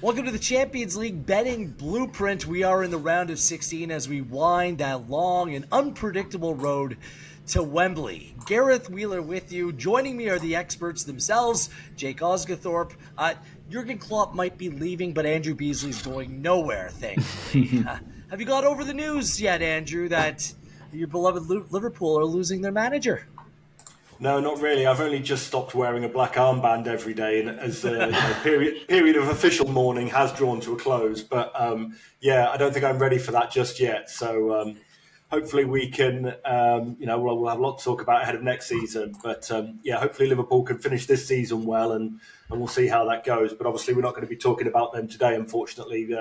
Welcome to the Champions League betting blueprint. We are in the round of 16 as we wind that long and unpredictable road to Wembley. Gareth Wheeler with you. Joining me are the experts themselves, Jake Osgathorpe. Jurgen Klopp might be leaving, but Andrew Beasley's going nowhere, thankfully. Have you got over the news yet, Andrew, that your beloved Liverpool are losing their manager? No, not really. I've only just stopped wearing a black armband every day, and as the period of official mourning has drawn to a close. But I don't think I'm ready for that just yet. So hopefully we can, we'll have a lot to talk about ahead of next season. But hopefully Liverpool can finish this season well, and we'll see how that goes. But obviously we're not going to be talking about them today, unfortunately.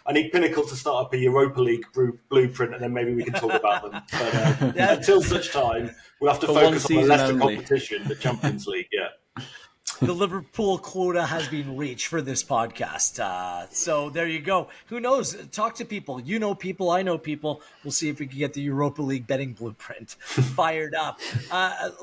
I need Pinnacle to start up a Europa League blueprint, and then maybe we can talk about them. But until such time, we'll have to focus on the lesser competition, the Champions League. Yeah. The Liverpool quota has been reached for this podcast. So there you go. Who knows? Talk to people. You know people. I know people. We'll see if we can get the Europa League betting blueprint fired up.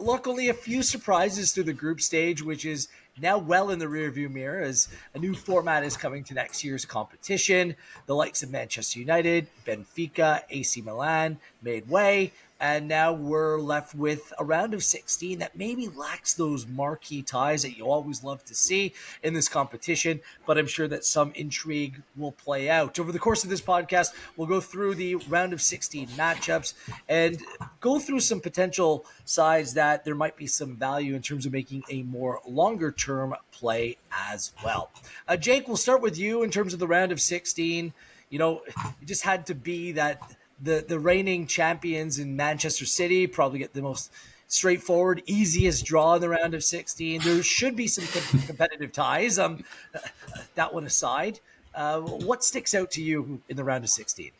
Look, only a few surprises through the group stage, which is now well in the rearview mirror as a new format is coming to next year's competition. The likes of Manchester United, Benfica, AC Milan made way. And now we're left with a round of 16 that maybe lacks those marquee ties that you always love to see in this competition. But I'm sure that some intrigue will play out. Over the course of this podcast, we'll go through the round of 16 matchups and go through some potential sides that there might be some value in terms of making a more longer-term play as well. Jake, we'll start with you in terms of the round of 16. You know, it just had to be that the reigning champions in Manchester City probably get the most straightforward, easiest draw in the round of 16. There should be some competitive ties. That one aside, what sticks out to you in the round of 16?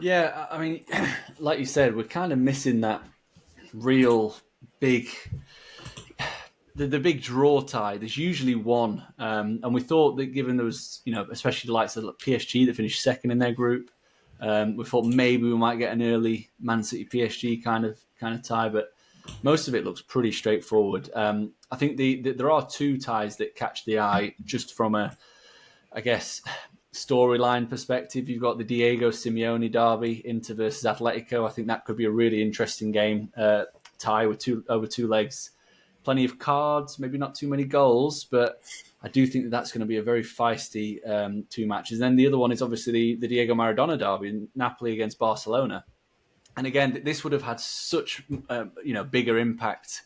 Yeah, I mean, like you said, we're kind of missing that real big, the big draw tie. There's usually one, and we thought that given there was, especially the likes of PSG that finished second in their group. We thought maybe we might get an early Man City PSG kind of tie, but most of it looks pretty straightforward. I think there are two ties that catch the eye just from a, I guess, storyline perspective. You've got the Diego Simeone derby, Inter versus Atletico. I think that could be a really interesting game, tie with over two legs. Plenty of cards, maybe not too many goals, but I do think that's going to be a very feisty two matches. And then the other one is obviously the Diego Maradona derby, Napoli against Barcelona. And again, this would have had such bigger impact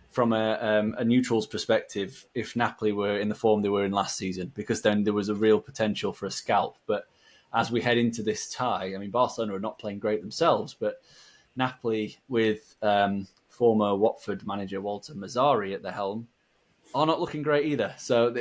from a neutral's perspective if Napoli were in the form they were in last season, because then there was a real potential for a scalp. But as we head into this tie, I mean, Barcelona are not playing great themselves, but Napoli with former Watford manager Walter Mazzarri at the helm are not looking great either. So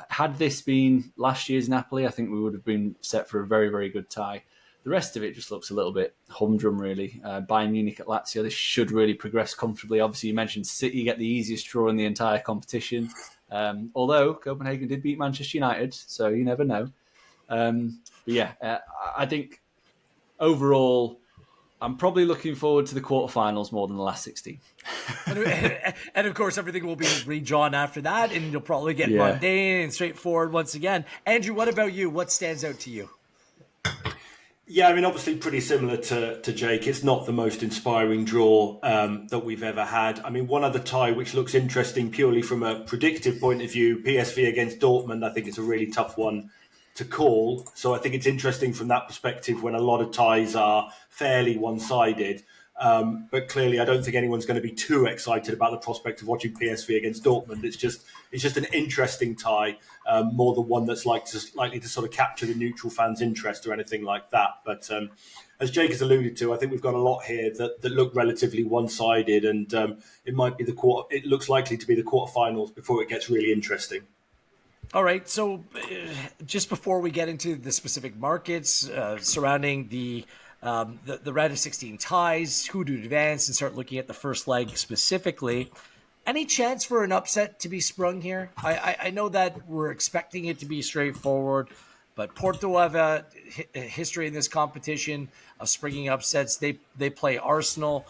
had this been last year's Napoli, I think we would have been set for a very, very good tie. The rest of it just looks a little bit humdrum, really. Bayern Munich at Lazio, this should really progress comfortably. Obviously, you mentioned City get the easiest draw in the entire competition. Although Copenhagen did beat Manchester United, so you never know. I think overall, I'm probably looking forward to the quarterfinals more than the last 16. And of course, everything will be redrawn after that, and you'll probably get mundane and straightforward once again. Andrew, what about you? What stands out to you? Yeah, I mean, obviously pretty similar to Jake. It's not the most inspiring draw that we've ever had. I mean, one other tie which looks interesting purely from a predictive point of view, PSV against Dortmund, I think it's a really tough one to call. So I think it's interesting from that perspective when a lot of ties are fairly one-sided. But clearly, I don't think anyone's going to be too excited about the prospect of watching PSV against Dortmund. It's just an interesting tie, more than one that's likely to sort of capture the neutral fans' interest or anything like that. But as Jake has alluded to, I think we've got a lot here that look relatively one-sided, and it might be it looks likely to be the quarterfinals before it gets really interesting. All right, so just before we get into the specific markets surrounding the round of 16 ties, who to advance, and start looking at the first leg specifically, any chance for an upset to be sprung here? I know that we're expecting it to be straightforward, but Porto have a history in this competition of springing upsets. They play Arsenal.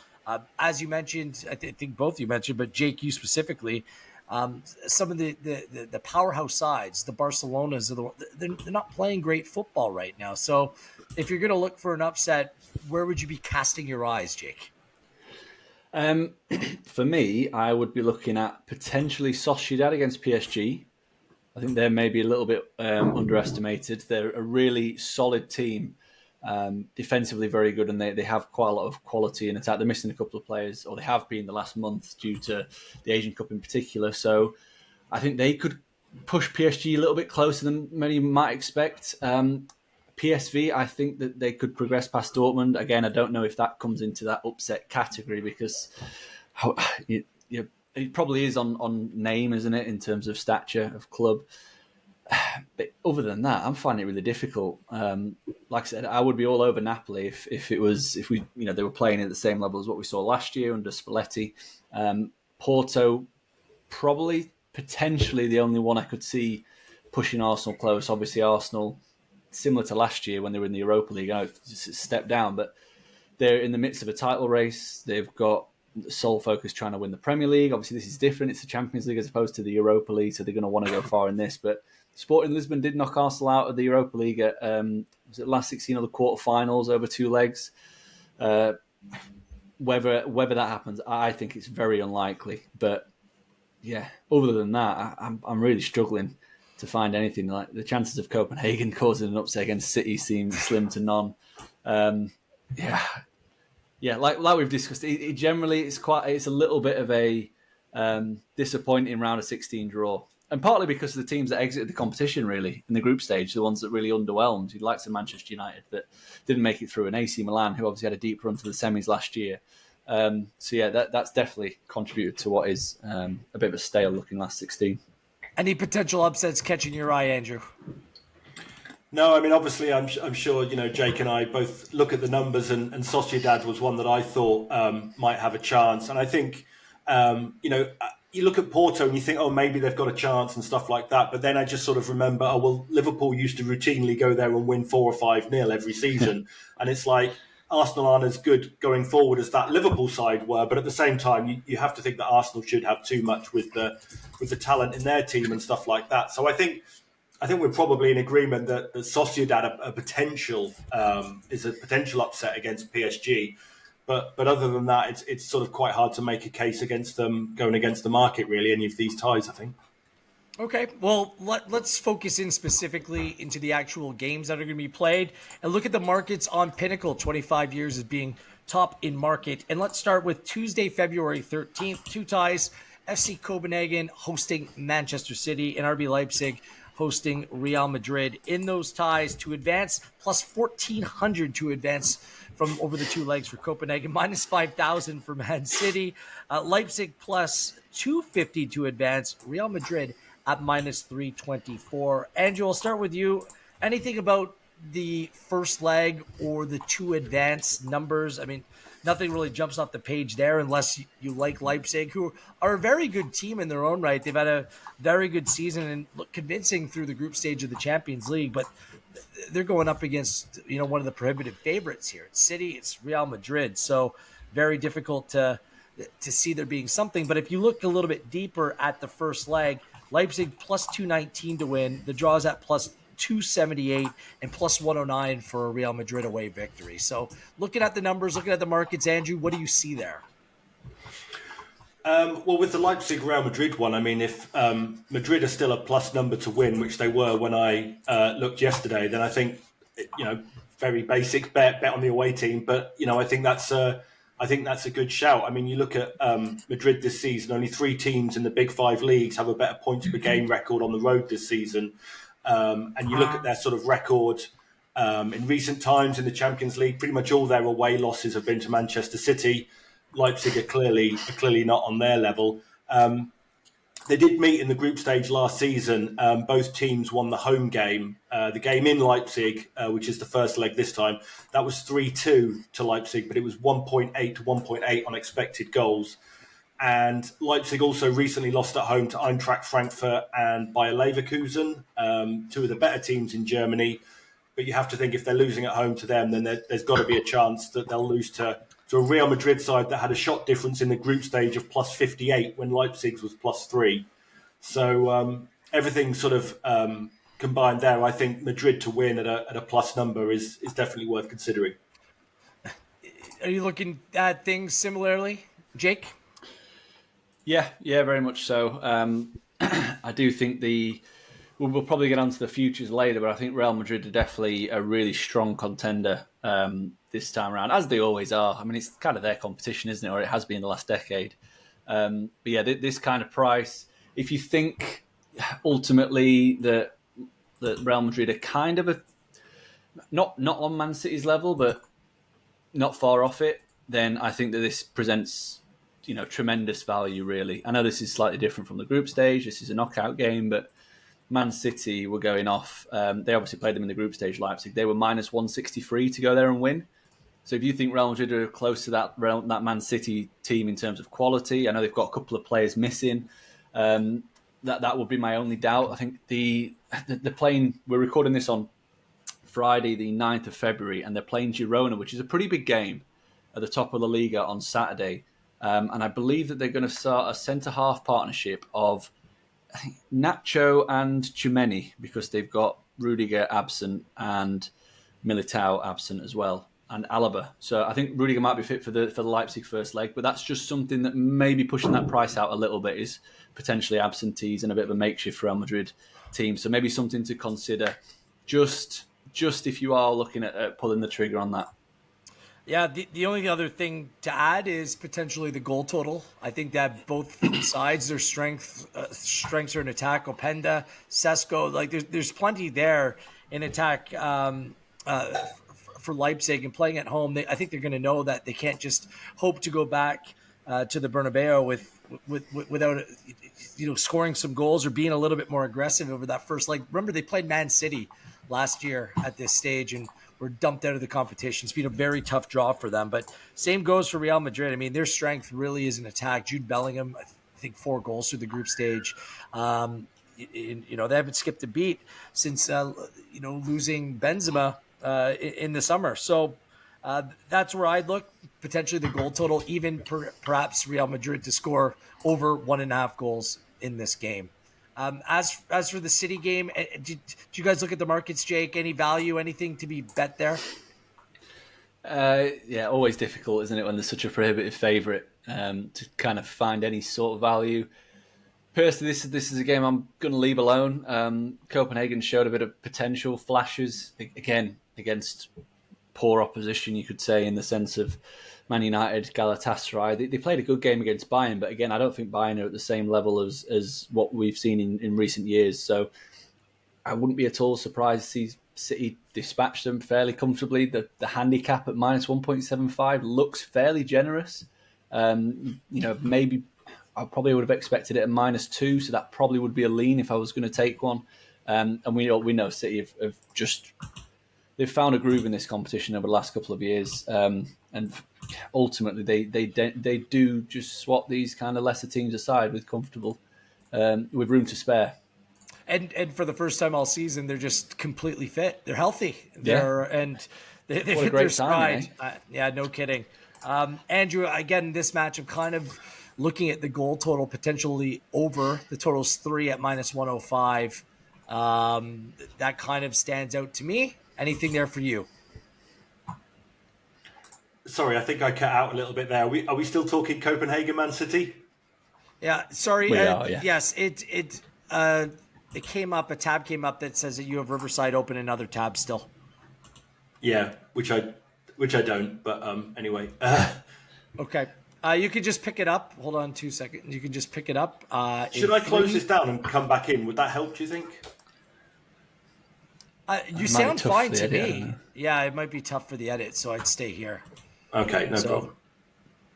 As you mentioned, I think both you mentioned, but Jake, you specifically, Some of the powerhouse sides, the Barcelonas, they're not playing great football right now. So if you're going to look for an upset, where would you be casting your eyes, Jake? For me, I would be looking at potentially Sociedad against PSG. I think they're maybe a little bit underestimated. They're a really solid team, defensively very good, and they have quite a lot of quality in attack. They're missing a couple of players, or they have been the last month due to the Asian Cup in particular. So I think they could push PSG a little bit closer than many might expect. PSV, I think that they could progress past Dortmund. Again, I don't know if that comes into that upset category because it probably is on name, isn't it, in terms of stature of club. But other than that, I'm finding it really difficult. Like I said, I would be all over Napoli if they were playing at the same level as what we saw last year under Spalletti. Porto, probably potentially the only one I could see pushing Arsenal close. Obviously, Arsenal, similar to last year when they were in the Europa League, just a step down, but they're in the midst of a title race. They've got sole focus trying to win the Premier League. Obviously, this is different. It's the Champions League as opposed to the Europa League, so they're going to want to go far in this. But Sporting Lisbon did knock Arsenal out of the Europa League at was it last 16 of the quarterfinals over 2 legs. Whether that happens, I think it's very unlikely. But yeah, other than that, I'm really struggling to find anything. Like the chances of Copenhagen causing an upset against City seem slim to none. Yeah, like we've discussed, it generally it's a little bit of a disappointing round of 16 draw, and partly because of the teams that exited the competition really in the group stage, the ones that really underwhelmed. You'd like some Manchester United that didn't make it through, and AC Milan, who obviously had a deep run to the semis last year. So yeah, that's definitely contributed to what is a bit of a stale looking last 16. Any potential upsets catching your eye, Andrew? No, I mean, obviously, I'm sure, Jake and I both look at the numbers, and Sociedad was one that I thought might have a chance. And I think, you look at Porto and you think, oh, maybe they've got a chance and stuff like that. But then I just sort of remember, oh, well, Liverpool used to routinely go there and win 4 or 5-0 every season. And it's like Arsenal aren't as good going forward as that Liverpool side were. But at the same time, you have to think that Arsenal should have too much with the talent in their team and stuff like that. So I think we're probably in agreement that Sociedad is a potential upset against PSG. But other than that, it's sort of quite hard to make a case against them going against the market, really, any of these ties, I think. Okay, well, let's focus in specifically into the actual games that are going to be played and look at the markets on Pinnacle, 25 years as being top in market. And let's start with Tuesday, February 13th, 2 ties, FC Copenhagen hosting Manchester City and RB Leipzig hosting Real Madrid. In those ties to advance, plus 1,400 to advance from over the 2 legs for Copenhagen, minus 5,000 for Man City. Leipzig plus 250 to advance. Real Madrid at minus 324. Andrew, I'll start with you. Anything about the first leg or the 2 advance numbers? I mean, nothing really jumps off the page there unless you like Leipzig, who are a very good team in their own right. They've had a very good season and look convincing through the group stage of the Champions League, but they're going up against, one of the prohibitive favorites here. It's City, it's Real Madrid, so very difficult to see there being something. But if you look a little bit deeper at the first leg, Leipzig plus 219 to win. The draw is at plus 278 and plus 109 for a Real Madrid away victory. So looking at the numbers, looking at the markets, Andrew, what do you see there? Well, with the Leipzig-Real Madrid one, I mean, if Madrid are still a plus number to win, which they were when I looked yesterday, then I think, very basic bet on the away team. But, I think that's a good shout. I mean, you look at Madrid this season, only 3 teams in the big 5 leagues have a better points per game record on the road this season. And you look at their sort of record in recent times in the Champions League, pretty much all their away losses have been to Manchester City. Leipzig are clearly not on their level. They did meet in the group stage last season. Both teams won the home game. The game in Leipzig, which is the first leg this time, that was 3-2 to Leipzig, but it was 1.8 to 1.8 on expected goals. And Leipzig also recently lost at home to Eintracht Frankfurt and Bayer Leverkusen, 2 of the better teams in Germany. But you have to think if they're losing at home to them, then there's got to be a chance that they'll lose to a Real Madrid side that had a shot difference in the group stage of plus 58 when Leipzig's was plus 3. So everything sort of combined there. I think Madrid to win at a plus number is definitely worth considering. Are you looking at things similarly, Jake? Yeah, very much so. I do think we'll probably get onto the futures later, but I think Real Madrid are definitely a really strong contender this time around, as they always are. I mean, it's kind of their competition, isn't it? Or it has been the last decade. But yeah, this kind of price, if you think ultimately that Real Madrid are kind of not on Man City's level, but not far off it, then I think that this presents tremendous value. Really, I know this is slightly different from the group stage. This is a knockout game, but Man City were going off. They obviously played them in the group stage. Leipzig, they were minus 163 to go there and win. So if you think Real Madrid are close to that Man City team in terms of quality, I know they've got a couple of players missing. That would be my only doubt. I think the playing. We're recording this on Friday, the 9th of February, and they're playing Girona, which is a pretty big game at the top of the Liga on Saturday. And I believe that they're going to start a centre-half partnership of Nacho and Tchouameni, because they've got Rudiger absent and Militao absent as well, and Alaba. So I think Rudiger might be fit for the Leipzig first leg, but that's just something that may be pushing that price out a little bit, is potentially absentees and a bit of a makeshift Real Madrid team. So maybe something to consider just if you are looking at pulling the trigger on that. Yeah, the only other thing to add is potentially the goal total. I think that both sides, their strengths are in attack. Openda, Sesko, like there's plenty there in attack for Leipzig, and playing at home. I think they're going to know that they can't just hope to go back to the Bernabeu without scoring some goals or being a little bit more aggressive over that first leg. Remember, they played Man City last year at this stage and were dumped out of the competition. It's been a very tough draw for them. But same goes for Real Madrid. I mean, their strength really is in attack. Jude Bellingham, I think 4 goals through the group stage. They haven't skipped a beat since losing Benzema in the summer. So that's where I'd look. Potentially the goal total, even perhaps Real Madrid to score over 1.5 goals in this game. As for the City game, did you guys look at the markets, Jake? Any value, anything to be bet there? Yeah, always difficult, isn't it, when there's such a prohibitive favourite to kind of find any sort of value. Personally, this is a game I'm going to leave alone. Copenhagen showed a bit of potential flashes, again, against poor opposition, you could say, in the sense of Man United, Galatasaray. They played a good game against Bayern, but again, I don't think Bayern are at the same level as what we've seen in recent years. So I wouldn't be at all surprised to see City dispatch them fairly comfortably. The handicap at minus 1.75 looks fairly generous. Maybe I probably would have expected it at minus 2, so that probably would be a lean if I was going to take one. And we know City have just... They've found a groove in this competition over the last couple of years, and ultimately they do just swap these kind of lesser teams aside with room to spare. And for the first time all season, they're just completely fit. They're healthy. They've hit their stride. Yeah, no kidding. Andrew, again, this match, I'm kind of looking at the goal total potentially over. The total's 3 at minus 105. That kind of stands out to me. Anything there for you? Sorry, I think I cut out a little bit there. Are we still talking Copenhagen, Man City? Yeah, sorry. We are, yeah. Yes, it came up. A tab came up that says that you have Riverside open, another tab still. Yeah, which I don't. But anyway. Okay. You could just pick it up. Hold on 2 seconds. You can just pick it up. Should I close this down and come back in? Would that help, do you think? You sound fine to me. Yeah, it might be tough for the edit, so I'd stay here. Okay, no problem.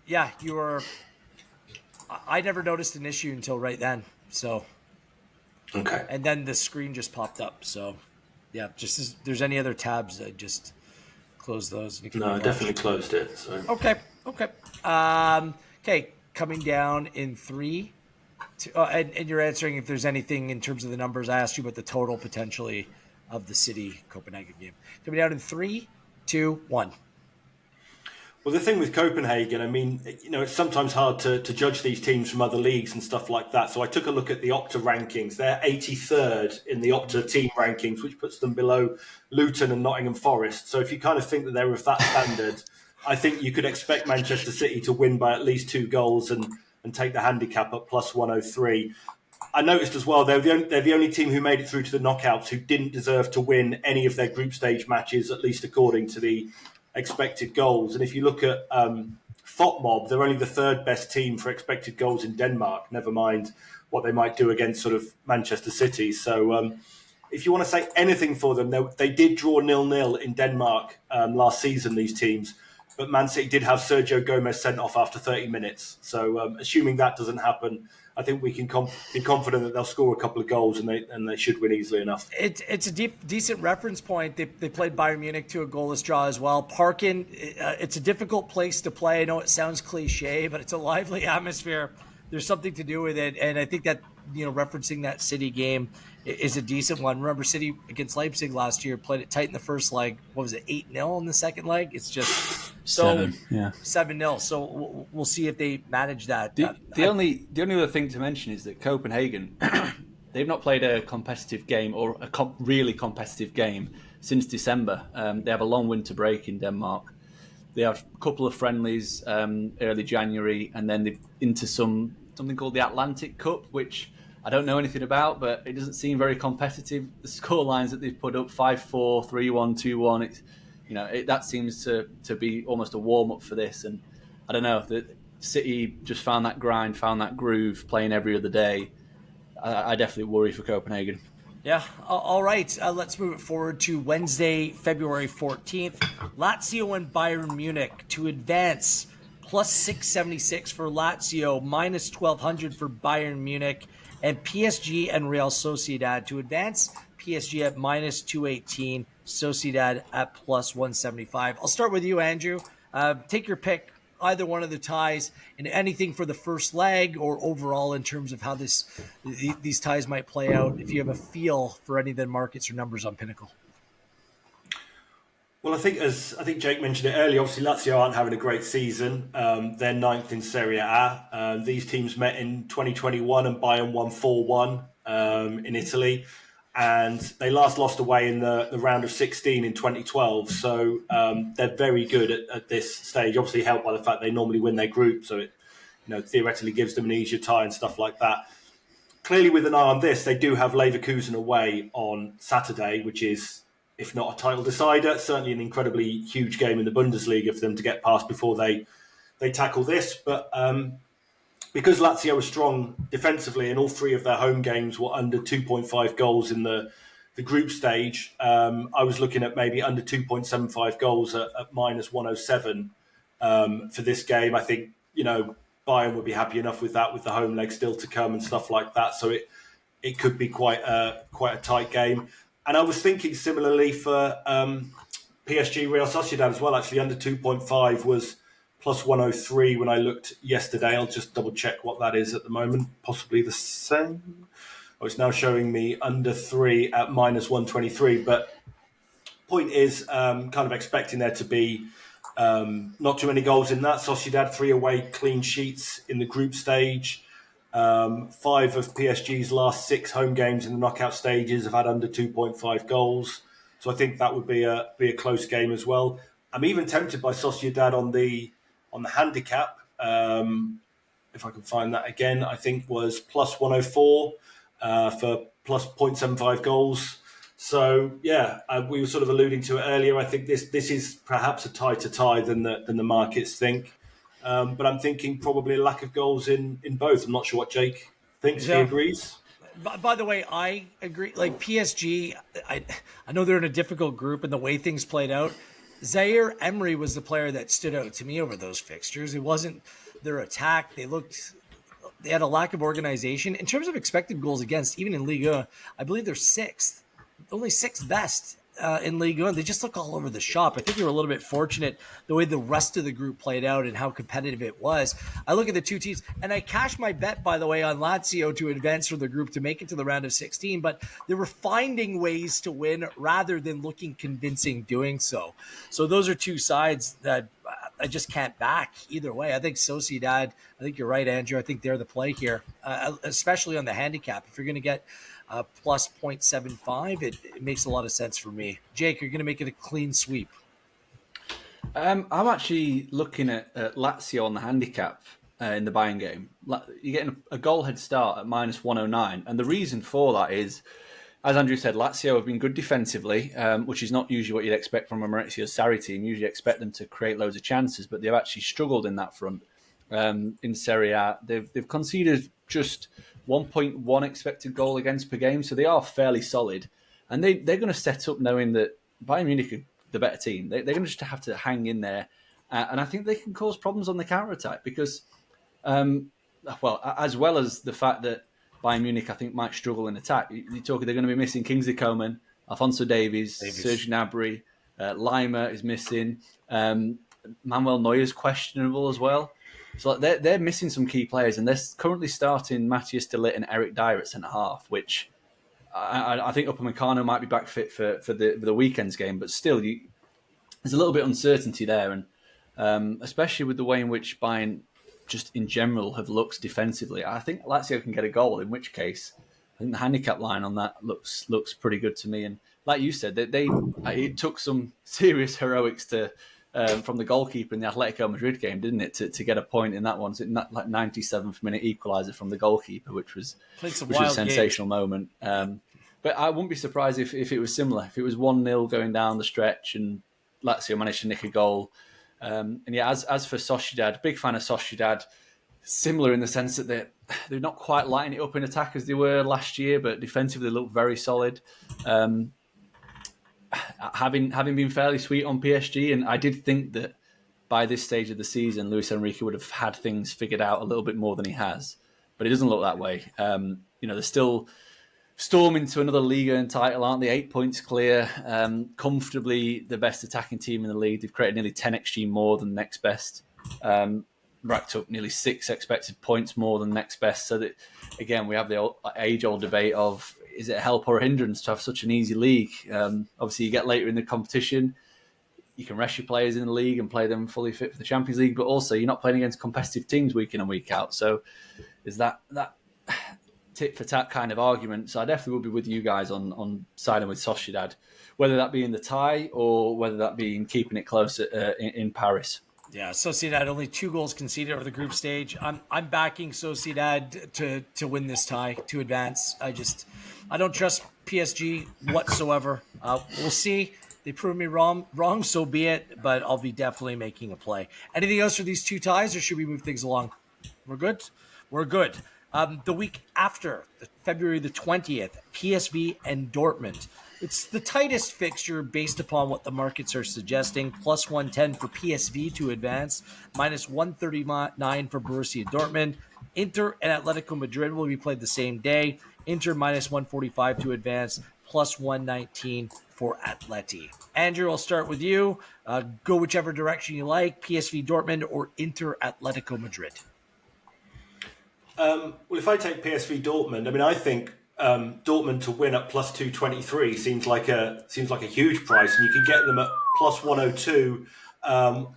Yeah, you were... I never noticed an issue until right then, so... Okay. And then the screen just popped up, so... Yeah, just as there's any other tabs, I just close those. No, I definitely closed it. So. Okay. Okay, coming down in 3... and you're answering if there's anything in terms of the numbers. I asked you about the total, potentially, of the City Copenhagen game. Coming down in 3, 2, 1. Well, the thing with Copenhagen, I mean, it's sometimes hard to judge these teams from other leagues and stuff like that. So I took a look at the Opta rankings. They're 83rd in the Opta team rankings, which puts them below Luton and Nottingham Forest. So if you kind of think that they're of that standard, I think you could expect Manchester City to win by at least 2 goals and take the handicap at plus 103. I noticed as well they're the only team who made it through to the knockouts who didn't deserve to win any of their group stage matches, at least according to the expected goals. And if you look at FOTMOB, they're only the 3rd best team for expected goals in Denmark, never mind what they might do against sort of Manchester City. So if you want to say anything for them, they did draw 0-0 in Denmark last season, these teams. But Man City did have Sergio Gomez sent off after 30 minutes. So assuming that doesn't happen, I think we can be confident that they'll score a couple of goals and they should win easily enough. It's a decent reference point. They played Bayern Munich to a goalless draw as well. Parken, it's a difficult place to play. I know it sounds cliche, but it's a lively atmosphere. There's something to do with it, and I think that referencing that City game is a decent one. Remember, City against Leipzig last year played it tight in the first leg. What was it, 8-0 in the second leg? It's just 7-0. So we'll see if they manage that. The only other thing to mention is that Copenhagen, they've not played a competitive game or a really competitive game since December. They have a long winter break in Denmark. They have a couple of friendlies early January, and then they're into something called the Atlantic Cup, which I don't know anything about, but it doesn't seem very competitive. The score lines that they've put up, 5-4, 3-1, 2-1, that seems to be almost a warm-up for this. And I don't know, the City just found that grind, found that groove, playing every other day. I definitely worry for Copenhagen. Yeah. All right. Let's move it forward to Wednesday, February 14th. Lazio and Bayern Munich to advance. Plus 676 for Lazio, minus 1,200 for Bayern Munich. And PSG and Real Sociedad to advance. PSG at minus 218. Sociedad at plus 175. I'll start with you, Andrew. Take your pick. Either one of the ties, and anything for the first leg or overall in terms of how these ties might play out, if you have a feel for any of the markets or numbers on Pinnacle. Well, I think Jake mentioned it earlier, obviously Lazio aren't having a great season. They're 9th in Serie A. These teams met in 2021 and Bayern won 4-1 in Italy. And they last lost away in the round of 16 in 2012. So they're very good at this stage, obviously helped by the fact they normally win their group. So it theoretically gives them an easier tie and stuff like that. Clearly, with an eye on this, they do have Leverkusen away on Saturday, which is, if not a title decider, certainly an incredibly huge game in the Bundesliga for them to get past before they tackle this. But because Lazio was strong defensively and all 3 of their home games were under 2.5 goals in the group stage, I was looking at maybe under 2.75 goals at minus 107 for this game. I think, Bayern would be happy enough with that, with the home leg still to come and stuff like that. So it could be quite a tight game. And I was thinking similarly for PSG Real Sociedad as well. Actually, under 2.5 was plus 103 when I looked yesterday. I'll just double check what that is at the moment. Possibly the same. Oh, it's now showing me under 3 at minus 123. But point is, kind of expecting there to be not too many goals in that. Sociedad 3 away clean sheets in the group stage. 5 of PSG's last 6 home games in the knockout stages have had under 2.5 goals. So I think that would be a close game as well. I'm even tempted by Sociedad on the handicap. If I can find that again, I think was plus 104 for plus 0.75 goals. So yeah, we were sort of alluding to it earlier. I think this is perhaps a tighter tie than the markets think. But I'm thinking probably a lack of goals in both. I'm not sure what Jake thinks. Yeah. He agrees. By the way, I agree. Like PSG, I know they're in a difficult group, and the way things played out, Zaire Emery was the player that stood out to me over those fixtures. It wasn't their attack. They had a lack of organization. In terms of expected goals against, even in Liga, I believe they're 6th, only 6th best in Liga. They just look all over the shop. I think we were a little bit fortunate the way the rest of the group played out and how competitive it was. I look at the 2 teams, and I cashed my bet, by the way, on Lazio to advance for the group to make it to the round of 16, but they were finding ways to win rather than looking convincing doing so. So those are 2 sides that I just can't back either way. I think Sociedad, I think you're right, Andrew. I think they're the play here, especially on the handicap. If you're going to get plus 0.75, it makes a lot of sense for me. Jake, you're going to make it a clean sweep. I'm actually looking at Lazio on the handicap in the Bayern game. You're getting a goal head start at minus 109. And the reason for that is, as Andrew said, Lazio have been good defensively, which is not usually what you'd expect from a Maurizio Sarri team. You usually expect them to create loads of chances, but they've actually struggled in that front. In Serie A, they've conceded just 1.1 expected goal against per game, so they are fairly solid. And they're going to set up knowing that Bayern Munich are the better team. They're going to just have to hang in there. And I think they can cause problems on the counter-attack because, as well as the fact that Bayern Munich, I think, might struggle in attack. You're talking they're going to be missing Kingsley Coman, Alphonso Davies. Serge Gnabry, Lima is missing. Manuel Neuer's questionable as well. So they're missing some key players, and they're currently starting Matthias de Ligt and Eric Dyer at centre-half, which I think Upamecano might be back fit for the weekend's game, but still, there's a little bit of uncertainty there, and especially with the way in which Bayern just in general have looked defensively. I think Lazio can get a goal, in which case I think the handicap line on that looks pretty good to me. And like you said, it took some serious heroics from the goalkeeper in the Atletico Madrid game, didn't it, to get a point in that one? So like 97th minute equaliser from the goalkeeper, which was a sensational moment. But I wouldn't be surprised if it was similar. If it was 1-0 going down the stretch and Lazio managed to nick a goal. As for Sociedad, big fan of Sociedad. Similar in the sense that they're not quite lighting it up in attack as they were last year, but defensively they look very solid. Having been fairly sweet on PSG, and I did think that by this stage of the season, Luis Enrique would have had things figured out a little bit more than he has, but it doesn't look that way. They're still storming to another Liga title, aren't they? 8 points clear, comfortably the best attacking team in the league. They've created nearly 10 XG more than next best, racked up nearly 6 expected points more than next best. So that, again, we have the age-old debate of, is it a help or a hindrance to have such an easy league? Obviously, you get later in the competition, you can rest your players in the league and play them fully fit for the Champions League, but also you're not playing against competitive teams week in and week out. So is that tit for tat kind of argument? So I definitely will be with you guys on siding with Sociedad, whether that be in the tie or whether that be in keeping it close in Paris. Yeah, Sociedad only 2 goals conceded over the group stage. I'm backing Sociedad to win this tie, to advance. I don't trust PSG whatsoever. We'll see. They prove me wrong, so be it, but I'll be definitely making a play. Anything else for these 2 ties, or should we move things along? We're good? We're good. The week after, February the 20th, PSV and Dortmund. It's the tightest fixture based upon what the markets are suggesting. Plus 110 for PSV to advance, minus 139 for Borussia Dortmund. Inter and Atletico Madrid will be played the same day. Inter minus 145 to advance, plus 119 for Atleti. Andrew, I'll start with you. Go whichever direction you like, PSV Dortmund or Inter Atletico Madrid. If I take PSV Dortmund, I think Dortmund to win at plus 223 seems like a huge price, and you can get them at plus 102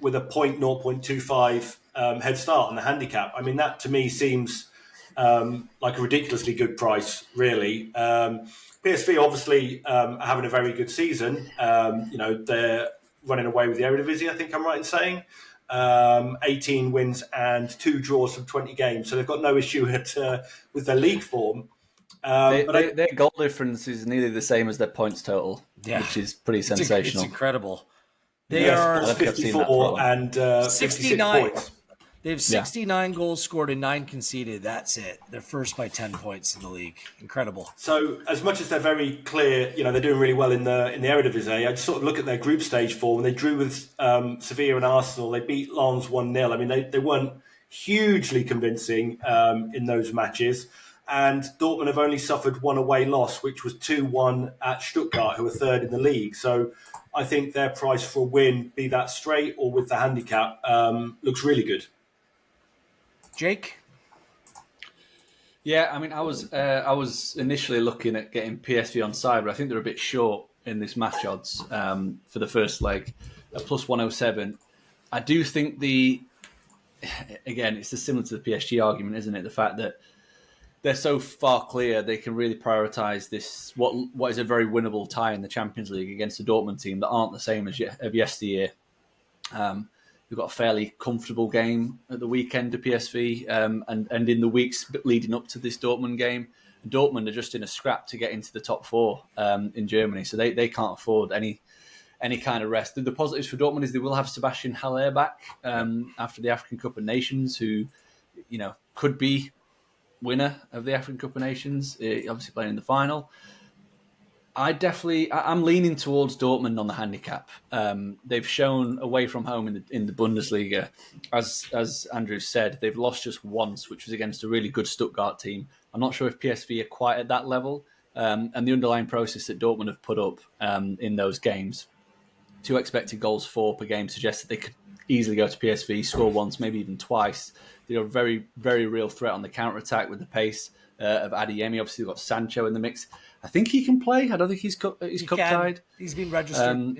with a 0.25 head start on the handicap. That to me seems like a ridiculously good price, really. PSV obviously are having a very good season. They're running away with the Eredivisie, I think I'm right in saying. 18 wins and 2 draws from 20 games, so they've got no issue with their league form. Their goal difference is nearly the same as their points total, which is pretty sensational. It's incredible. They are 54 and 69 points. They have 69 goals scored and 9 conceded. That's it. They're first by 10 points in the league. Incredible. So as much as they're very clear, they're doing really well in the Eredivisie, I just sort of look at their group stage form. They drew with Sevilla and Arsenal. They beat Lens 1-0. They weren't hugely convincing in those matches. And Dortmund have only suffered 1 away loss, which was 2-1 at Stuttgart, who are third in the league. So I think their price for a win, be that straight or with the handicap, looks really good. Jake? Yeah, I was initially looking at getting PSV on side, but I think they're a bit short in this match odds for the first leg, at plus 107. I do think again, it's similar to the PSG argument, isn't it? The fact that they're so far clear, they can really prioritise this, what is a very winnable tie in the Champions League against a Dortmund team that aren't the same as of yesteryear. We've got a fairly comfortable game at the weekend to PSV, and in the weeks leading up to this Dortmund game. Dortmund are just in a scrap to get into the top four in Germany, so they can't afford any kind of rest. The positives for Dortmund is they will have Sebastian Haller back after the African Cup of Nations, who could be winner of the African Cup of Nations, obviously playing in the final. I'm leaning towards Dortmund on the handicap. They've shown away from home in the Bundesliga, as Andrew said, they've lost just once, which was against a really good Stuttgart team. I'm not sure if PSV are quite at that level, and the underlying process that Dortmund have put up in those games, 2 expected goals for per game, suggests that they could easily go to PSV, score once, maybe even twice. They're a very, very real threat on the counter-attack with the pace of Adeyemi. Obviously, they've got Sancho in the mix. I think he can play. I don't think he's cup-tied. He's been registered,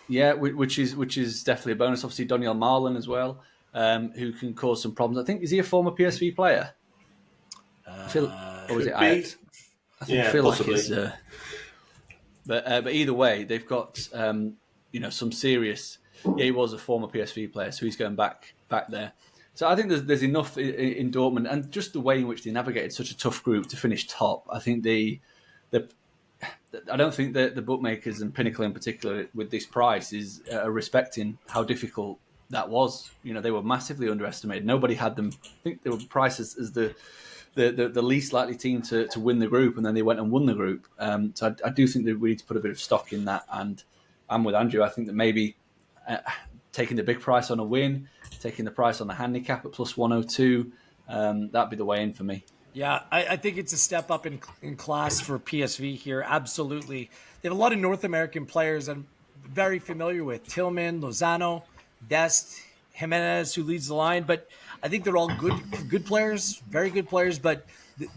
Yeah, which is definitely a bonus. Obviously, Daniel Marlin as well, who can cause some problems. I think, is he a former PSV player? Or was it Ajax? I feel possibly. Like it's... But either way, they've got some serious... Yeah, he was a former PSV player, so he's going back there. So I think there's enough in Dortmund, and just the way in which they navigated such a tough group to finish top. I think I don't think that the bookmakers and Pinnacle in particular with this price are respecting how difficult that was. They were massively underestimated. Nobody had them. I think they were priced as the least likely team to win the group, and then they went and won the group. So I do think that we need to put a bit of stock in that. And I'm with Andrew. I think that maybe taking the big price on a win, taking the price on the handicap at plus 102, that'd be the way in for me. Yeah, I think it's a step up in class for PSV here. Absolutely. They have a lot of North American players I'm very familiar with. Tillman, Lozano, Dest, Jimenez, who leads the line. But I think they're all good players, very good players. But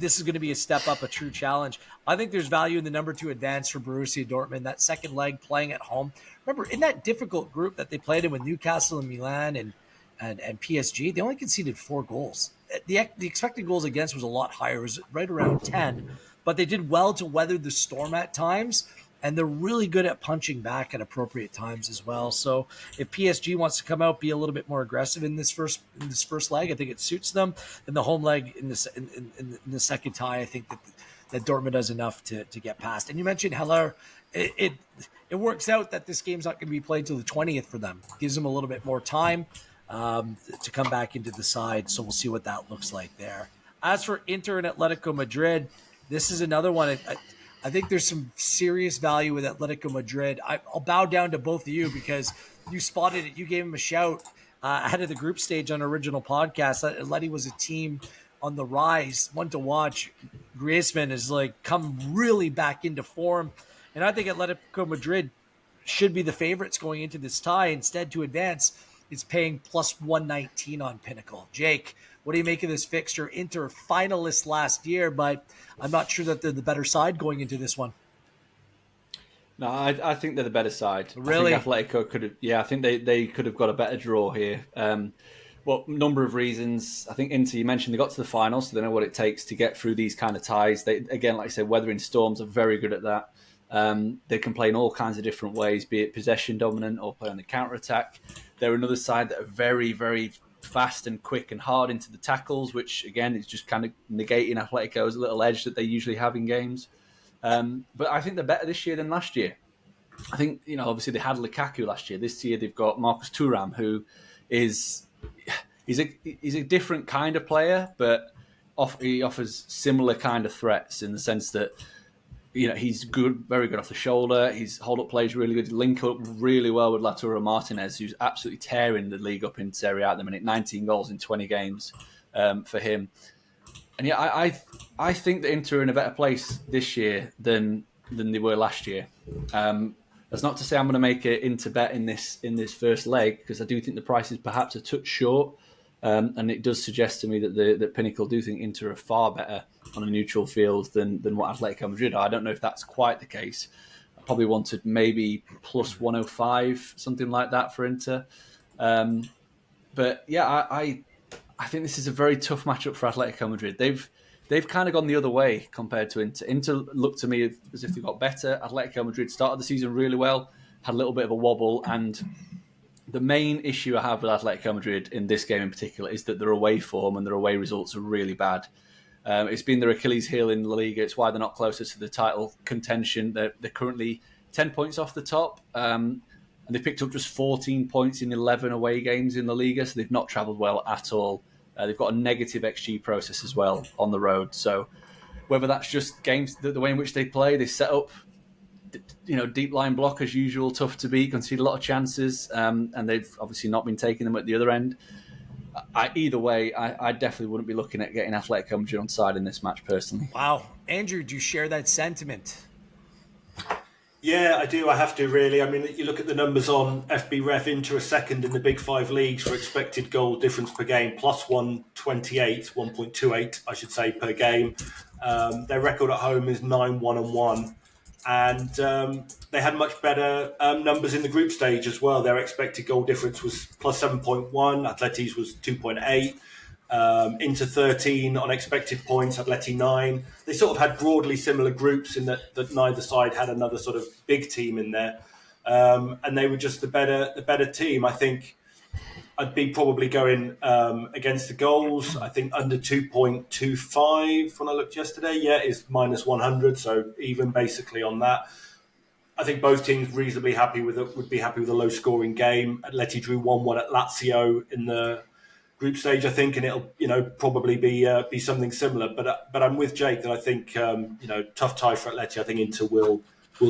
this is going to be a step up, a true challenge. I think there's value in the number 2 advance for Borussia Dortmund, that second leg playing at home. Remember, in that difficult group that they played in with Newcastle and Milan and PSG, they only conceded 4 goals. The expected goals against was a lot higher. It was right around 10. But they did well to weather the storm at times, and they're really good at punching back at appropriate times as well. So if PSG wants to come out, be a little bit more aggressive in this first leg, I think it suits them. And the home leg in the second tie, I think that Dortmund does enough to get past. And you mentioned Haller. It works out that this game's not going to be played till the 20th for them. Gives them a little bit more time to come back into the side. So we'll see what that looks like there. As for Inter and Atletico Madrid, this is another one. I think there's some serious value with Atletico Madrid. I'll bow down to both of you because you spotted it. You gave him a shout ahead of the group stage on our original podcast. Atleti was a team on the rise, one to watch. Griezmann has come really back into form. And I think Atletico Madrid should be the favorites going into this tie. Instead, to advance, it's paying plus 119 on Pinnacle. Jake, what do you make of this fixture? Inter finalists last year, but I'm not sure that they're the better side going into this one. No, I think they're the better side. Really? I think Atletico could have. Yeah, I think they could have got a better draw here. Well, number of reasons. I think Inter, you mentioned they got to the final, so they know what it takes to get through these kind of ties. They, again, like I said, weathering storms, are very good at that. They can play in all kinds of different ways, be it possession dominant or play on the counter-attack. They're another side that are very, very fast and quick and hard into the tackles, which, again, is just kind of negating Atletico's little edge that they usually have in games. But I think they're better this year than last year. I think, obviously they had Lukaku last year. This year they've got Marcus Thuram, who is... He's a different kind of player, but he offers similar kind of threats in the sense that he's good, very good off the shoulder. His hold-up play is really good. Link up really well with Lautaro Martinez, who's absolutely tearing the league up in Serie A at the minute. 19 goals in 20 games for him. And yeah, I think that Inter are in a better place this year than they were last year. That's not to say I'm going to make it Inter bet in this first leg, because I do think the price is perhaps a touch short. And it does suggest to me that Pinnacle do think Inter are far better on a neutral field than what Atletico Madrid are. I don't know if that's quite the case. I probably wanted maybe plus 105, something like that for Inter. But yeah, I think this is a very tough matchup for Atletico Madrid. They've kind of gone the other way compared to Inter. Inter looked to me as if they got better. Atletico Madrid started the season really well, had a little bit of a wobble, and the main issue I have with Atletico Madrid in this game in particular is that their away form and their away results are really bad. It's been their Achilles heel in La Liga. It's why they're not closer to the title contention. They're currently 10 points off the top. And they picked up just 14 points in 11 away games in La Liga, so they've not travelled well at all. They've got a negative XG process as well on the road. So whether that's just games, the way in which they play, they set up, deep line block as usual, tough to beat, concede a lot of chances, and they've obviously not been taking them at the other end. Either way, I definitely wouldn't be looking at getting Atletico Madrid on side in this match personally. Wow. Andrew, do you share that sentiment? Yeah, I do. I have to, really. I mean, you look at the numbers on FB Ref, Inter a second in the big five leagues for expected goal difference per game, plus 128, 1.28, I should say, per game. Their record at home is 9-1-1. And they had much better numbers in the group stage as well. Their expected goal difference was plus 7.1. Atleti's was 2.8. Inter 13 on expected points, Atleti 9. They sort of had broadly similar groups in that neither side had another sort of big team in there. And they were just the better team. I think I'd be probably going against the goals. I think under 2.25 when I looked yesterday. Yeah, is minus 100, so even basically on that. I think both teams reasonably would be happy with a low scoring game. Atleti drew 1-1 at Lazio in the group stage, I think, and it'll probably be something similar. But I'm with Jake that I think tough tie for Atleti. I think Inter will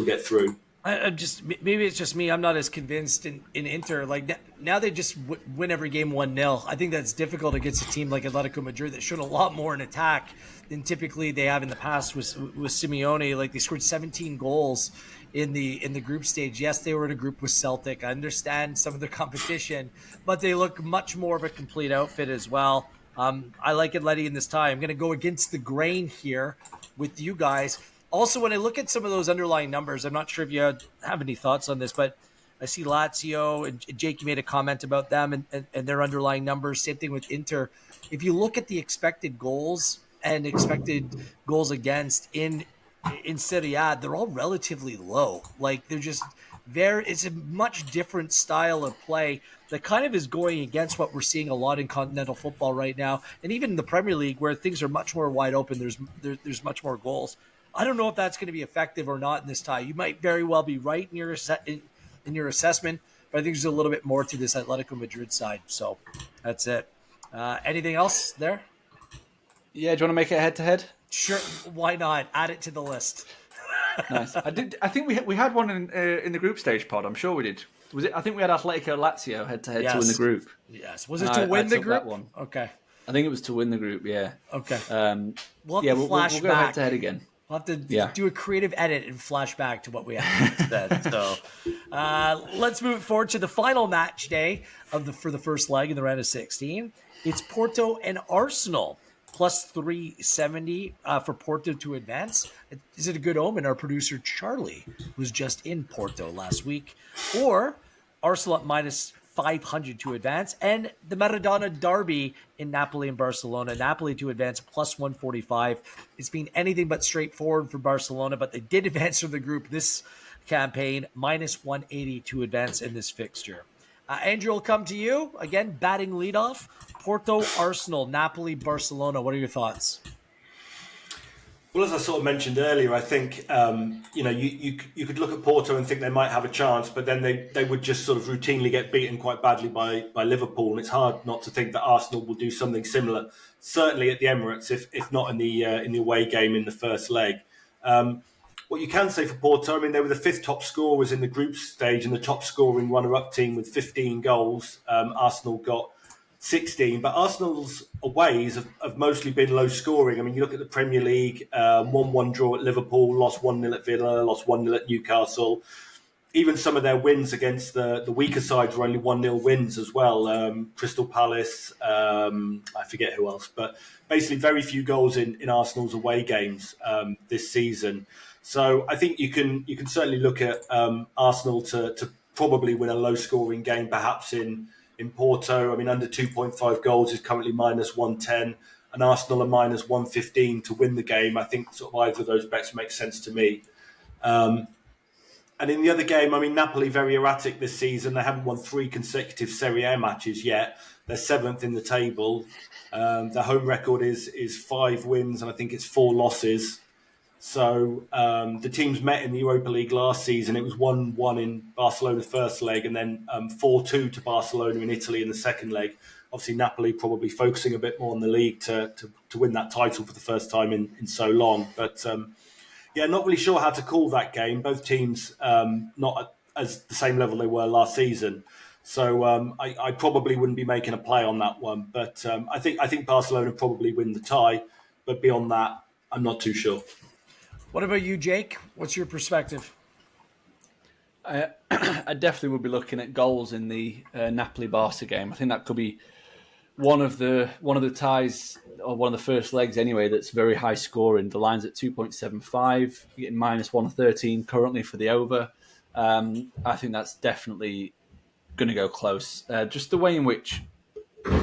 get through. Maybe it's just me. I'm not as convinced in Inter. Like now they just win every game 1-0. I think that's difficult against a team like Atletico Madrid that showed a lot more in attack than typically they have in the past with Simeone. Like they scored 17 goals in the group stage. Yes, they were in a group with Celtic. I understand some of the competition, but they look much more of a complete outfit as well. I like Atleti in this tie. I'm going to go against the grain here with you guys. Also, when I look at some of those underlying numbers, I'm not sure if you have any thoughts on this, but I see Lazio, and Jake, you made a comment about them and their underlying numbers. Same thing with Inter. If you look at the expected goals and expected goals against in Serie A, they're all relatively low. Like they're just it's a much different style of play that kind of is going against what we're seeing a lot in continental football right now, and even in the Premier League where things are much more wide open. There's much more goals. I don't know if that's going to be effective or not in this tie. You might very well be right in your assessment, but I think there's a little bit more to this Atletico Madrid side. So that's it. Anything else there? Yeah, do you want to make it head-to-head? Sure. Why not? Add it to the list. Nice. I think we had one in the group stage pod. I'm sure we did. Was it? I think we had Atletico Lazio head-to-head to win the group. Yes. Was it to win the group? That one. Okay. I think it was to win the group. Yeah. Okay. We'll go head-to-head again. We'll have to do a creative edit and flash back to what we had instead. So let's move forward to the final match day for the first leg in the round of 16. It's Porto and Arsenal, plus 370 for Porto to advance. Is it a good omen? Our producer Charlie was just in Porto last week. Or Arsenal at minus 500 to advance, and the Maradona derby in Napoli and Barcelona. Napoli to advance plus 145. It's been anything but straightforward for Barcelona, but they did advance from the group this campaign, minus 180 to advance in this fixture. Andrew, will come to you. Again, batting leadoff. Porto, Arsenal, Napoli, Barcelona. What are your thoughts? Well, as I sort of mentioned earlier, I think you could look at Porto and think they might have a chance, but then they would just sort of routinely get beaten quite badly by Liverpool, and it's hard not to think that Arsenal will do something similar. Certainly at the Emirates, if not in the away game in the first leg. What you can say for Porto, I mean, they were the fifth top scorers in the group stage and the top scoring runner-up team with 15 goals. Arsenal got 16, but Arsenal's aways have mostly been low scoring. I mean, you look at the Premier League, 1-1 draw at Liverpool, lost 1-0 at Villa, lost 1-0 at Newcastle. Even some of their wins against the weaker sides were only 1-0 wins as well. Crystal Palace, I forget who else, but basically very few goals in Arsenal's away games this season. So I think you can certainly look at Arsenal to probably win a low scoring game, perhaps in in Porto. I mean, under 2.5 goals is currently minus 110, and Arsenal are minus 115 to win the game. I think sort of either of those bets make sense to me. And in the other game, I mean, Napoli very erratic this season. They haven't won 3 consecutive Serie A matches yet. They're 7th in the table. Their home record is 5 wins and I think it's 4 losses. So the teams met in the Europa League last season. It was 1-1 in Barcelona's first leg and then 4-2 to Barcelona in Italy in the second leg. Obviously, Napoli probably focusing a bit more on the league to win that title for the first time in so long. But yeah, not really sure how to call that game. Both teams not as the same level they were last season. So I probably wouldn't be making a play on that one. But I think Barcelona probably win the tie. But beyond that, I'm not too sure. What about you, Jake? What's your perspective? I definitely would be looking at goals in the Napoli-Barca game. I think that could be one of the ties, or one of the first legs anyway, that's very high scoring. The line's at 2.75, you're getting minus 113 currently for the over. I think that's definitely going to go close. Just the way in which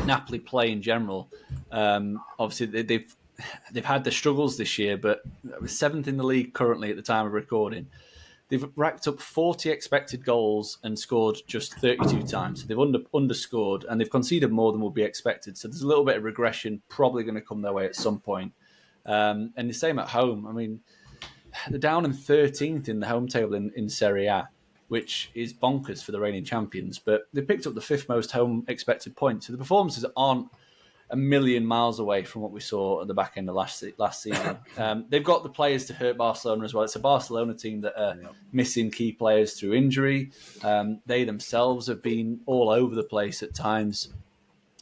Napoli play in general. Obviously, they've had their struggles this year, but 7th in the league currently at the time of recording. They've racked up 40 expected goals and scored just 32 times. So they've underscored and they've conceded more than would be expected. So there's a little bit of regression probably going to come their way at some point. And the same at home. I mean, they're down in 13th in the home table in Serie A, which is bonkers for the reigning champions. But they picked up the 5th most home expected points. So the performances aren't a million miles away from what we saw at the back end of last season. They've got the players to hurt Barcelona as well. It's a Barcelona team that are missing key players through injury. They themselves have been all over the place at times.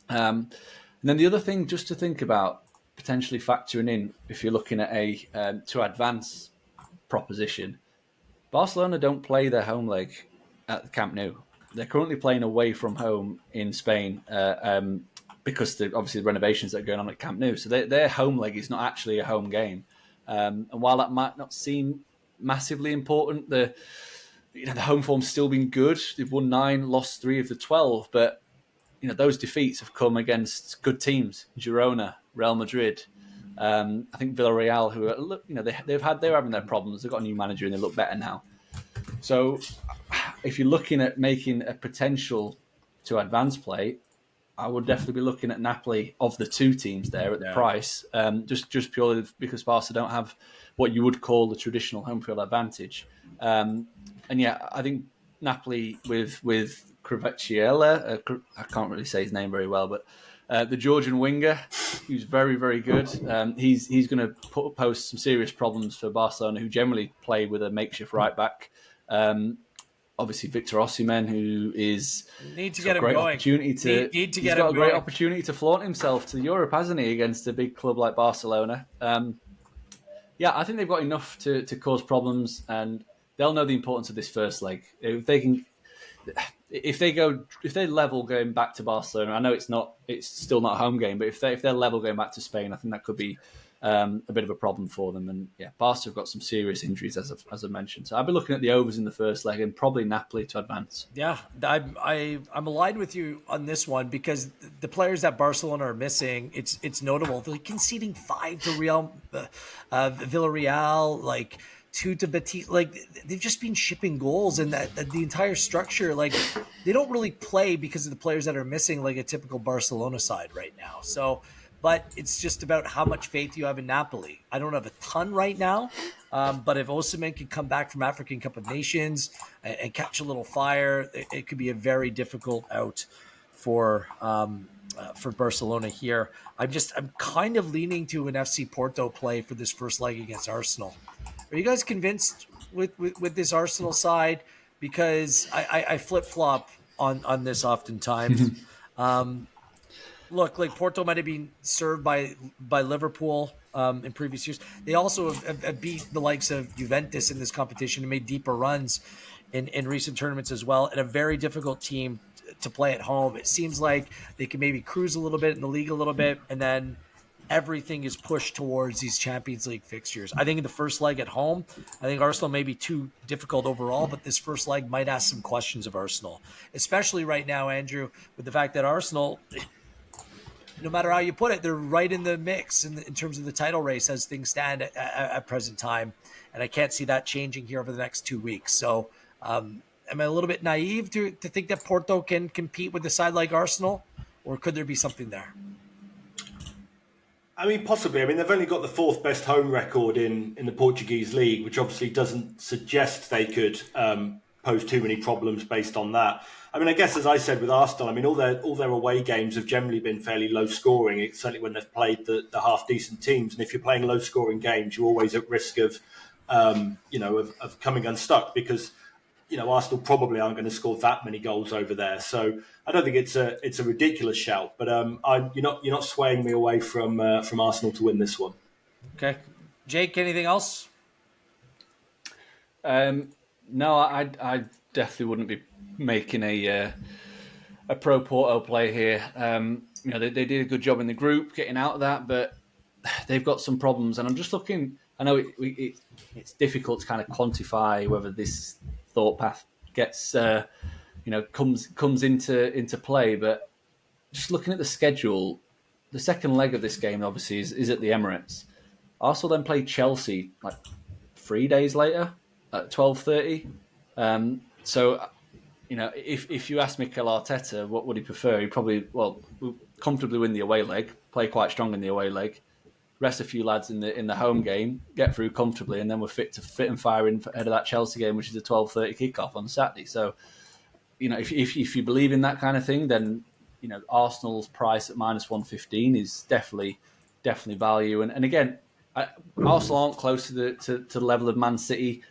And then the other thing just to think about, potentially factoring in, if you're looking at a to advance proposition, Barcelona don't play their home leg at the Camp Nou. They're currently playing away from home in Spain, because obviously the renovations that are going on at Camp Nou. So their home leg is not actually a home game. And while that might not seem massively important, the home form's still been good. They've won 9, lost 3 of the 12. But those defeats have come against good teams: Girona, Real Madrid. I think Villarreal, who are, they're having their problems. They've got a new manager and they look better now. So if you're looking at making a potential to advance play, I would definitely be looking at Napoli of the 2 teams there at the price, just purely because Barca don't have what you would call the traditional home field advantage. And yeah, I think Napoli with Kvaratskhelia, I can't really say his name very well, but the Georgian winger, who's very, very good. He's going to pose some serious problems for Barcelona, who generally play with a makeshift right back. Obviously, Victor Osimhen, who is need to get him going. Opportunity to need to he's get got him a great going. opportunity to flaunt himself to Europe, hasn't he, against a big club like Barcelona? Yeah, I think they've got enough to cause problems, and they'll know the importance of this first leg. If they level going back to Barcelona, I know it's still not a home game, but if they're level going back to Spain, I think that could be a bit of a problem for them. And yeah, Barca have got some serious injuries, as I mentioned. So I'll be looking at the overs in the first leg and probably Napoli to advance. Yeah, I'm aligned with you on this one because the players that Barcelona are missing, it's notable. They're conceding 5 to Villarreal, like 2 to Betis. Like they've just been shipping goals, and that the entire structure, like they don't really play because of the players that are missing, like a typical Barcelona side right now. So. But it's just about how much faith you have in Napoli. I don't have a ton right now, but if Osimhen can come back from African Cup of Nations and catch a little fire, it could be a very difficult out for Barcelona here. I'm kind of leaning to an FC Porto play for this first leg against Arsenal. Are you guys convinced with this Arsenal side? Because I flip flop on this oftentimes. Look, like Porto might have been served by Liverpool in previous years. They also have beat the likes of Juventus in this competition and made deeper runs in recent tournaments as well. And a very difficult team to play at home. It seems like they can maybe cruise a little bit in the league a little bit, and then everything is pushed towards these Champions League fixtures. I think in the first leg at home, I think Arsenal may be too difficult overall, but this first leg might ask some questions of Arsenal, especially right now, Andrew, with the fact that Arsenal, no matter how you put it, they're right in the mix in terms of the title race as things stand at present time. And I can't see that changing here over the next 2 weeks. So am I a little bit naive to think that Porto can compete with a side like Arsenal, or could there be something there? I mean, possibly. I mean, they've only got the fourth best home record in the Portuguese league, which obviously doesn't suggest they could pose too many problems based on that. I mean, I guess, as I said with Arsenal, I mean, all their away games have generally been fairly low scoring, certainly when they've played the half decent teams. And if you're playing low scoring games, you're always at risk of coming unstuck, because Arsenal probably aren't going to score that many goals over there. So I don't think it's a ridiculous shout, but you're not swaying me away from Arsenal to win this one. Okay, Jake, anything else? No, I definitely wouldn't be making a pro Porto play here. They did a good job in the group getting out of that, but they've got some problems, and I'm just looking. I know it's difficult to kind of quantify whether this thought path gets comes into play, but just looking at the schedule, the second leg of this game obviously is at the Emirates. Arsenal then play Chelsea like 3 days later at 12:30. So if you ask Mikel Arteta what would he prefer, he'd probably comfortably win the away leg, play quite strong in the away leg, rest a few lads in the home game, get through comfortably, and then we're fit and firing ahead of that Chelsea game, which is a 12:30 kickoff on Saturday. So, if you believe in that kind of thing, then Arsenal's price at -115 is definitely value. And again, Arsenal aren't close to the level of Man City.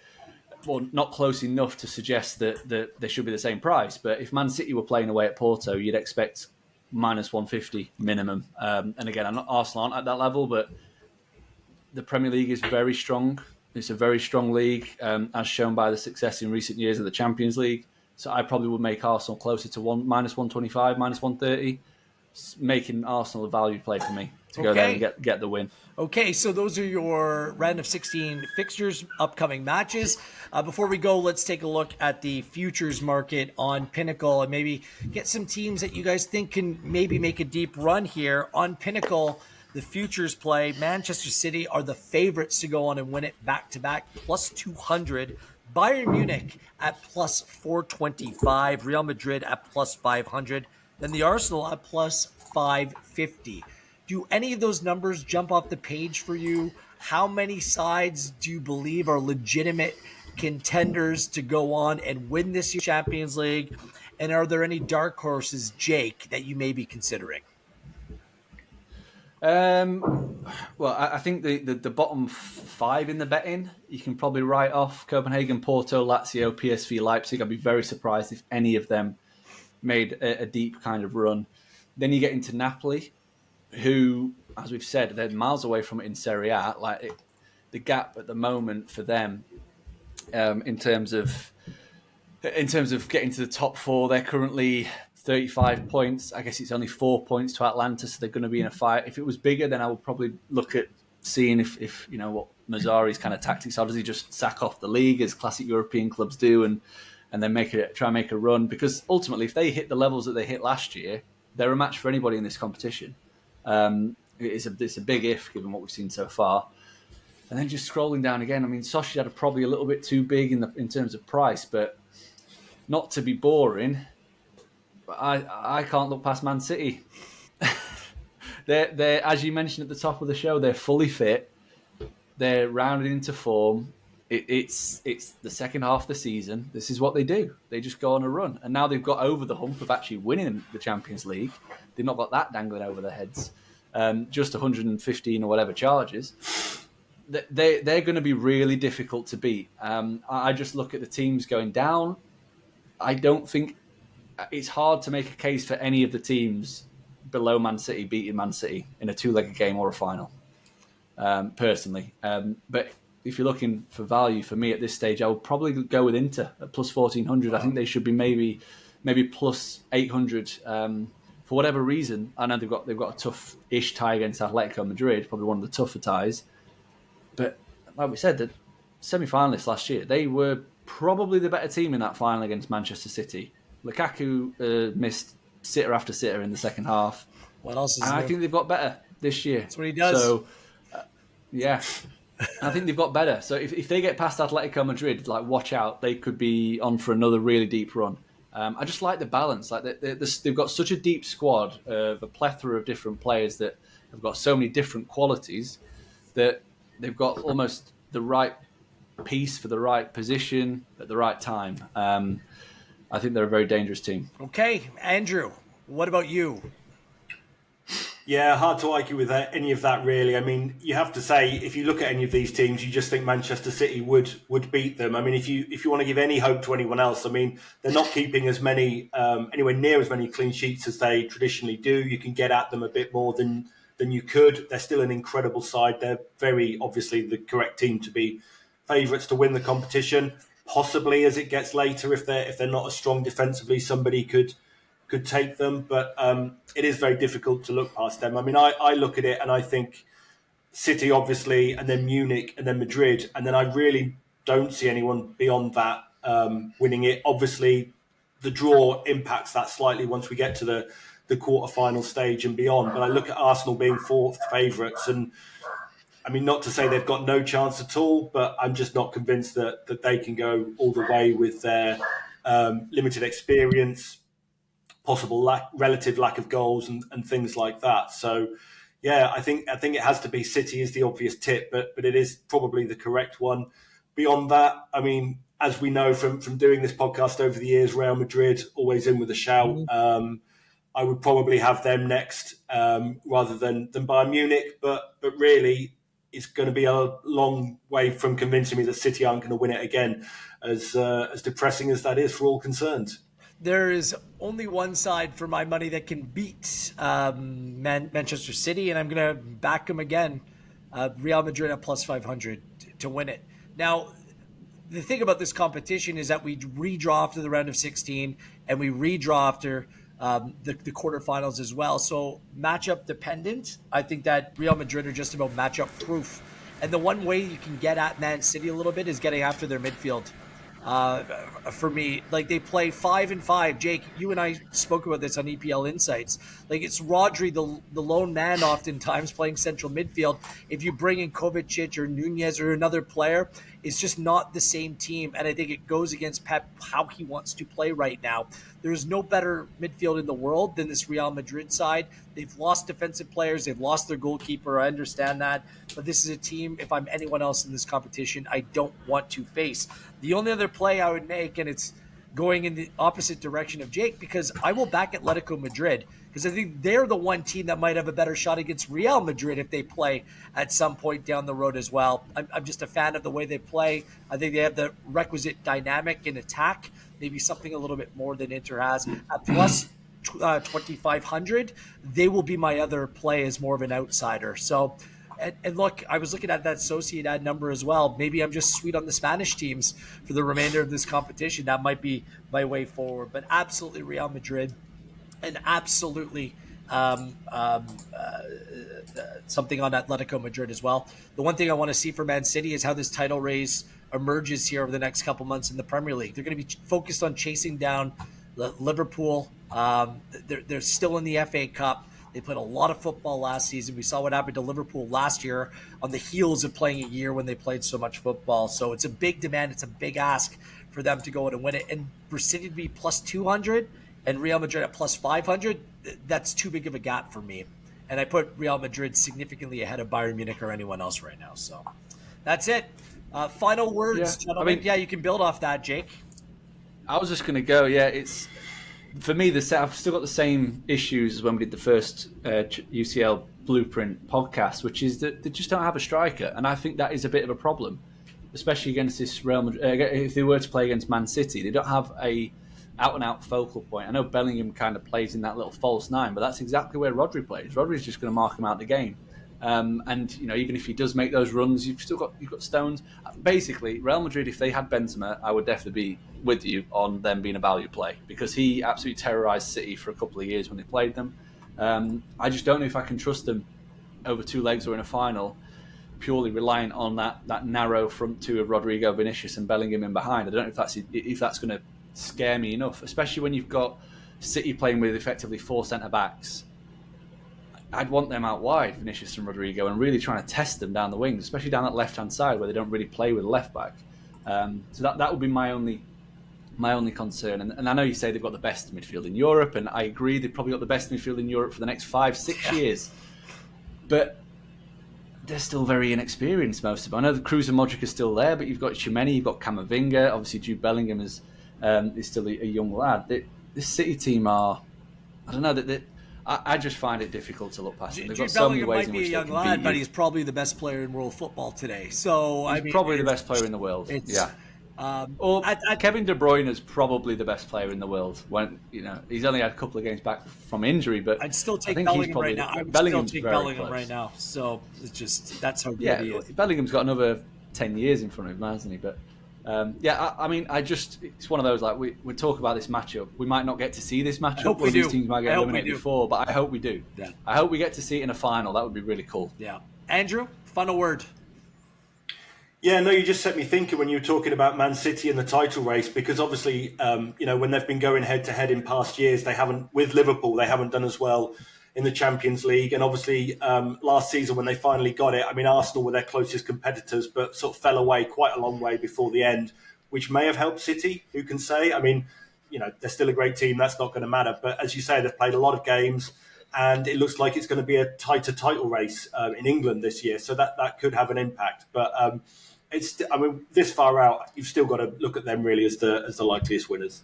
Well, not close enough to suggest that they should be the same price. But if Man City were playing away at Porto, you'd expect -150 minimum. And again, Arsenal aren't at that level, but the Premier League is very strong. It's a very strong league, as shown by the success in recent years of the Champions League. So I probably would make Arsenal closer to -125, -130, making Arsenal a value play for me to go there and get the win. Okay, so those are your round of 16 fixtures, upcoming matches. Before we go, let's take a look at the futures market on Pinnacle and maybe get some teams that you guys think can maybe make a deep run here. On Pinnacle, the futures play, Manchester City are the favorites to go on and win it back-to-back, +200. Bayern Munich at +425. Real Madrid at +500. Then the Arsenal at +550. Do any of those numbers jump off the page for you? How many sides do you believe are legitimate contenders to go on and win this year's Champions League? And are there any dark horses, Jake, that you may be considering? Well, I think the bottom five in the betting, you can probably write off Copenhagen, Porto, Lazio, PSV, Leipzig. I'd be very surprised if any of them made a deep kind of run. Then you get into Napoli, who, as we've said, they're miles away from it in Serie A. The gap at the moment for them, in terms of getting to the top four, they're currently 35 points. I guess it's only 4 points to Atlanta, so they're going to be in a fight. If it was bigger, then I would probably look at seeing if what Mazzari's kind of tactics are. Does he just sack off the league, as classic European clubs do, and then try and make a run? Because ultimately, if they hit the levels that they hit last year, they're a match for anybody in this competition. It's a big if, given what we've seen so far. And then just scrolling down again, I mean, Sociedad are probably a little bit too big in terms of price, but not to be boring, but I can't look past Man City. They're, as you mentioned at the top of the show, they're fully fit. They're rounded into form. It's the second half of the season. This is what they do. They just go on a run. And now they've got over the hump of actually winning the Champions League. They've not got that dangling over their heads. Just 115 or whatever charges. They're going to be really difficult to beat. I just look at the teams going down. I don't think it's hard to make a case for any of the teams below Man City beating Man City in a two-legged game or a final, personally. But if you're looking for value for me at this stage, I would probably go with Inter at plus 1,400. I think they should be maybe plus 800 for for whatever reason, I know they've got a tough-ish tie against Atletico Madrid, probably one of the tougher ties. But like we said, the semi-finalists last year, they were probably the better team in that final against Manchester City. Lukaku missed sitter after sitter in the second half. What else is And new? I think they've got better this year. That's what he does. So, yeah. I think they've got better. So if they get past Atletico Madrid, like, watch out. They could be on for another really deep run. I just like the balance. Like they've got such a deep squad, a plethora of different players that have got so many different qualities that they've got almost the right piece for the right position at the right time. I think they're a very dangerous team. Okay, Andrew, what about you? Yeah, hard to argue with any of that, really. I mean, you have to say, if you look at any of these teams, you just think Manchester City would beat them. I mean, if you want to give any hope to anyone else, I mean, they're not keeping as many, anywhere near as many clean sheets as they traditionally do. You can get at them a bit more than you could. They're still an incredible side. They're very obviously the correct team to be favourites to win the competition. Possibly as it gets later, if they're not as strong defensively, somebody could take them, but it is very difficult to look past them. I mean, I look at it and I think City, obviously, and then Munich, and then Madrid, and then I really don't see anyone beyond that winning it. Obviously, the draw impacts that slightly once we get to the quarter-final stage and beyond, but I look at Arsenal being fourth favourites, and I mean, not to say they've got no chance at all, but I'm just not convinced that they can go all the way with their limited experience, possible relative lack of goals and things like that. So, yeah, I think it has to be City is the obvious tip, but it is probably the correct one. Beyond that, I mean, as we know from doing this podcast over the years, Real Madrid always in with a shout. I would probably have them next rather than Bayern Munich, but really it's going to be a long way from convincing me that City aren't going to win it again, as depressing as that is for all concerned. There is only one side for my money that can beat Manchester City, and I'm going to back them again. Real Madrid at plus 500 to win it. Now, the thing about this competition is that we redraw after the round of 16, and we redraw after the quarterfinals as well. So matchup dependent, I think that Real Madrid are just about matchup proof. And the one way you can get at Man City a little bit is getting after their midfield. For me, like, they play 5-5. Jake, you and I spoke about this on EPL Insights. Like, it's Rodri, the lone man, oftentimes playing central midfield. If you bring in Kovacic or Nunez or another player, it's just not the same team. And I think it goes against Pep how he wants to play right now. There's no better midfield in the world than this Real Madrid side. They've lost defensive players. They've lost their goalkeeper. I understand that. But this is a team, if I'm anyone else in this competition, I don't want to face. The only other play I would make, and it's going in the opposite direction of Jake, because I will back Atletico Madrid, because I think they're the one team that might have a better shot against Real Madrid if they play at some point down the road as well. I'm just a fan of the way they play. I think they have the requisite dynamic in attack, maybe something a little bit more than Inter has. At plus 2,500, they will be my other play as more of an outsider. So, and look, I was looking at that Sociedad number as well. Maybe I'm just sweet on the Spanish teams for the remainder of this competition. That might be my way forward. But absolutely Real Madrid, and absolutely something on Atletico Madrid as well. The one thing I want to see for Man City is how this title race emerges here over the next couple months in the Premier League. They're going to be focused on chasing down Liverpool. They're still in the FA Cup. They played a lot of football last season. We saw what happened to Liverpool last year on the heels of playing a year when they played so much football. So it's a big demand. It's a big ask for them to go out and win it. And for City to be plus 200 and Real Madrid at plus 500, that's too big of a gap for me. And I put Real Madrid significantly ahead of Bayern Munich or anyone else right now. So that's it. Final words, gentlemen. You can build off that, Jake. I was just going to go. Yeah, it's for me. I've still got the same issues as when we did the first UCL Blueprint podcast, which is that they just don't have a striker, and I think that is a bit of a problem, especially against this Real Madrid. If they were to play against Man City, they don't have a out-and-out focal point. I know Bellingham kind of plays in that little false nine, but that's exactly where Rodri plays. Rodri's just going to mark him out the game. And even if he does make those runs, you've got Stones. Basically, Real Madrid, if they had Benzema, I would definitely be with you on them being a value play, because he absolutely terrorised City for a couple of years when they played them. I just don't know if I can trust them over two legs or in a final, purely reliant on that narrow front two of Rodrigo, Vinicius, and Bellingham in behind. I don't know if that's going to scare me enough, especially when you've got City playing with effectively four centre backs. I'd want them out wide, Vinicius and Rodrigo, and really trying to test them down the wings, especially down that left hand side where they don't really play with a left back. So that would be my only concern. And I know you say they've got the best midfield in Europe, and I agree they've probably got the best midfield in Europe for the next 5-6 years. But they're still very inexperienced, most of them. I know the Cruz and Modric are still there, but you've got Tchouameni, you've got Camavinga, obviously Jude Bellingham is still a young lad. This City team are, I don't know, I just find it difficult to look past them. They've got so many ways in which they can beat you. Might be a young lad, but he's probably the best player in world football today. So he's probably the best player in the world. Yeah. Kevin De Bruyne is probably the best player in the world. When he's only had a couple of games back from injury, but I'd still take Bellingham right now. I would still take Bellingham right now. So it's just that's how good he is. Bellingham's got another 10 years in front of him, hasn't he? But it's one of those, like we talk about this matchup. We might not get to see this matchup. I hope we do. These teams might get eliminated before, but I hope we do. Yeah. I hope we get to see it in a final. That would be really cool. Yeah. Andrew, final word. Yeah, no, you just set me thinking when you were talking about Man City and the title race, because obviously, when they've been going head to head in past years, with Liverpool, they haven't done as well in the Champions League. And obviously, last season when they finally got it, Arsenal were their closest competitors, but sort of fell away quite a long way before the end, which may have helped City. Who can say? They're still a great team. That's not going to matter. But as you say, they've played a lot of games, and it looks like it's going to be a tighter title race in England this year. So that could have an impact. But this far out, you've still got to look at them really as the likeliest winners.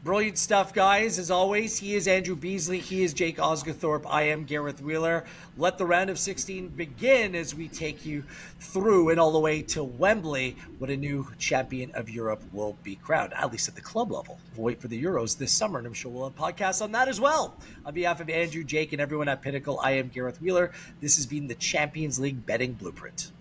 Brilliant stuff, guys. As always, he is Andrew Beasley. He is Jake Osgathorpe. I am Gareth Wheeler. Let the round of 16 begin as we take you through and all the way to Wembley, when a new champion of Europe will be crowned, at least at the club level. We'll wait for the Euros this summer, and I'm sure we'll have podcasts on that as well. On behalf of Andrew, Jake, and everyone at Pinnacle, I am Gareth Wheeler. This has been the Champions League Betting Blueprint.